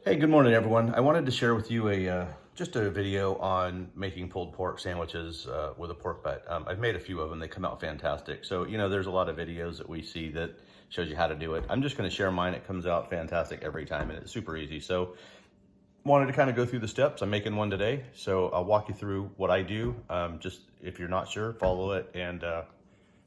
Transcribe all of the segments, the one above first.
Hey, good morning, everyone. I wanted to share with you just a video on making pulled pork sandwiches with a pork butt. I've made a few of them. They come out fantastic. So, there's a lot of videos that we see that shows you how to do it. I'm just going to share mine. It comes out fantastic every time, and it's super easy. So, wanted to kind of go through the steps. I'm making one today, so I'll walk you through what I do. Just if you're not sure, follow it, and I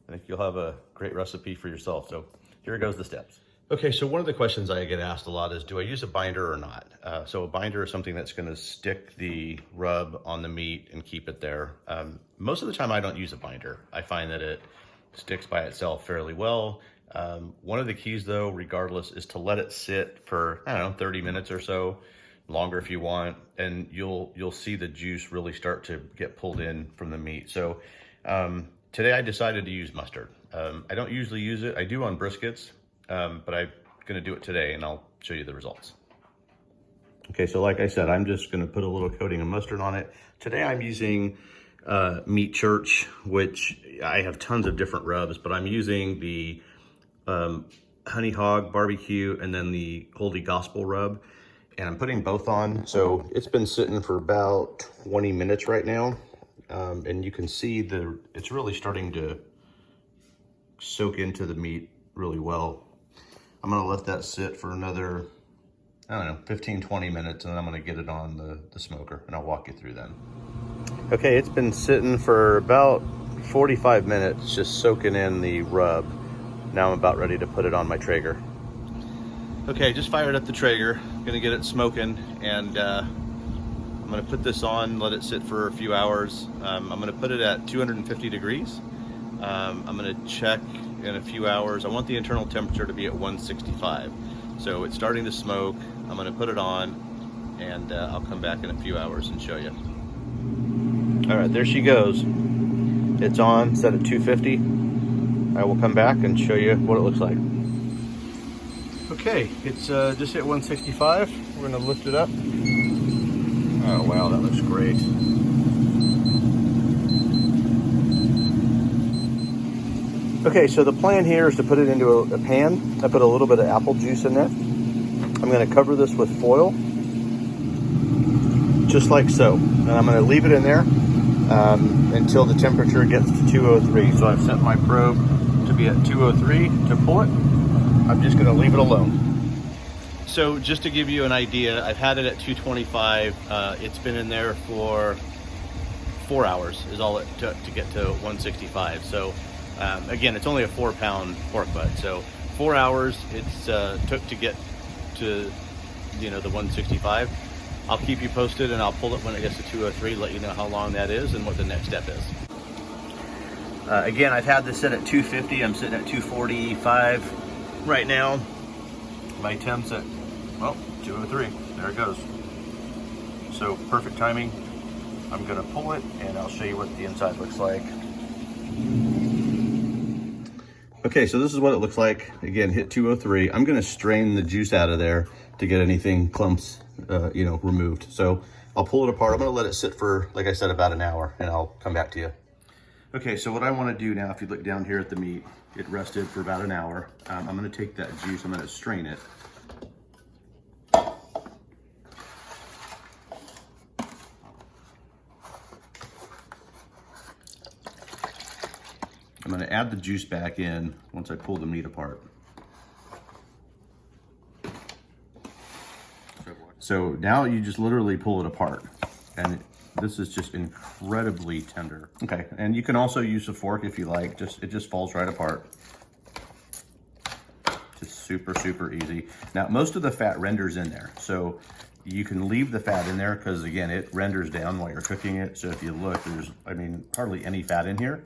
think you'll have a great recipe for yourself. So, here goes the steps. Okay, so one of the questions I get asked a lot is, do I use a binder or not? So a binder is something that's gonna stick the rub on the meat and keep it there. Most of the time I don't use a binder. I find that it sticks by itself fairly well. One of the keys though, regardless, is to let it sit for, I don't know, 30 minutes or so, longer if you want, and you'll see the juice really start to get pulled in from the meat. So today I decided to use mustard. I don't usually use it. I do on briskets. But I'm going to do it today and I'll show you the results. Okay, so like I said, I'm just going to put a little coating of mustard on it. Today I'm using Meat Church, which I have tons of different rubs, but I'm using the Honey Hog Barbecue and then the Holy Gospel rub. And I'm putting both on. So it's been sitting for about 20 minutes right now. And you can see it's really starting to soak into the meat really well. I'm gonna let that sit for another, I don't know, 15, 20 minutes, and then I'm gonna get it on the smoker, and I'll walk you through then. Okay, it's been sitting for about 45 minutes, just soaking in the rub. Now I'm about ready to put it on my Traeger. Okay, just fired up the Traeger. Gonna get it smoking, and I'm gonna put this on, let it sit for a few hours. I'm gonna put it at 250 degrees. I'm gonna check in a few hours. I want the internal temperature to be at 165. So it's starting to smoke. I'm gonna put it on and I'll come back in a few hours and show you. All right, there she goes. It's on, set at 250. I will come back and show you what it looks like. Okay, it's just hit 165. We're gonna lift it up. Oh wow, that looks great. Okay, so the plan here is to put it into a pan. I put a little bit of apple juice in there. I'm gonna cover this with foil, just like so. And I'm gonna leave it in there until the temperature gets to 203. So I've set my probe to be at 203 to pull it. I'm just gonna leave it alone. So just to give you an idea, I've had it at 225. It's been in there for 4 hours is all it took to get to 165. So again, it's only a 4-pound pork butt, so 4 hours it's took to get to the 165. I'll keep you posted, and I'll pull it when it gets to 203, let you know how long that is and what the next step is. Again, I've had this set at 250. I'm sitting at 245 right now. My temps at 203. There it goes. So perfect timing. I'm gonna pull it, and I'll show you what the inside looks like. Okay, so this is what it looks like. Again, hit 203. I'm gonna strain the juice out of there to get anything clumps, removed. So I'll pull it apart. I'm gonna let it sit for, like I said, about an hour, and I'll come back to you. Okay, so what I wanna do now, if you look down here at the meat, it rested for about an hour. I'm gonna take that juice, I'm gonna strain it. I'm gonna add the juice back in once I pull the meat apart. So now you just literally pull it apart, and this is just incredibly tender. Okay, and you can also use a fork if you like, it just falls right apart. Just super, super easy. Now, most of the fat renders in there, so you can leave the fat in there because again, it renders down while you're cooking it. So if you look, there's, hardly any fat in here.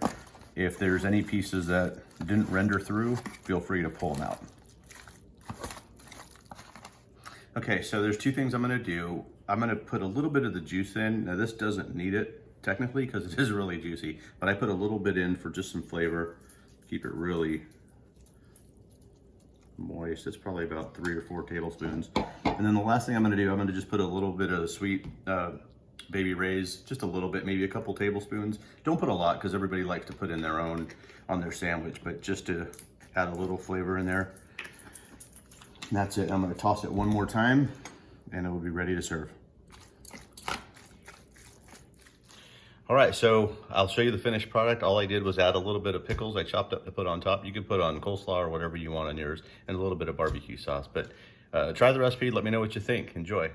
If there's any pieces that didn't render through, feel free to pull them out. Okay, so there's two things I'm gonna do. I'm gonna put a little bit of the juice in. Now this doesn't need it technically because it is really juicy, but I put a little bit in for just some flavor. Keep it really moist. It's probably about 3 or 4 tablespoons. And then the last thing I'm gonna do, I'm gonna just put a little bit of the sweet Baby Ray's, just a little bit, maybe a couple tablespoons. Don't put a lot because everybody likes to put in their own on their sandwich, but just to add a little flavor in there. And that's it. I'm gonna toss it one more time and it will be ready to serve. All right, so I'll show you the finished product. All I did was add a little bit of pickles I chopped up to put on top. You can put on coleslaw or whatever you want on yours, and a little bit of barbecue sauce. But try the recipe, let me know what you think. Enjoy.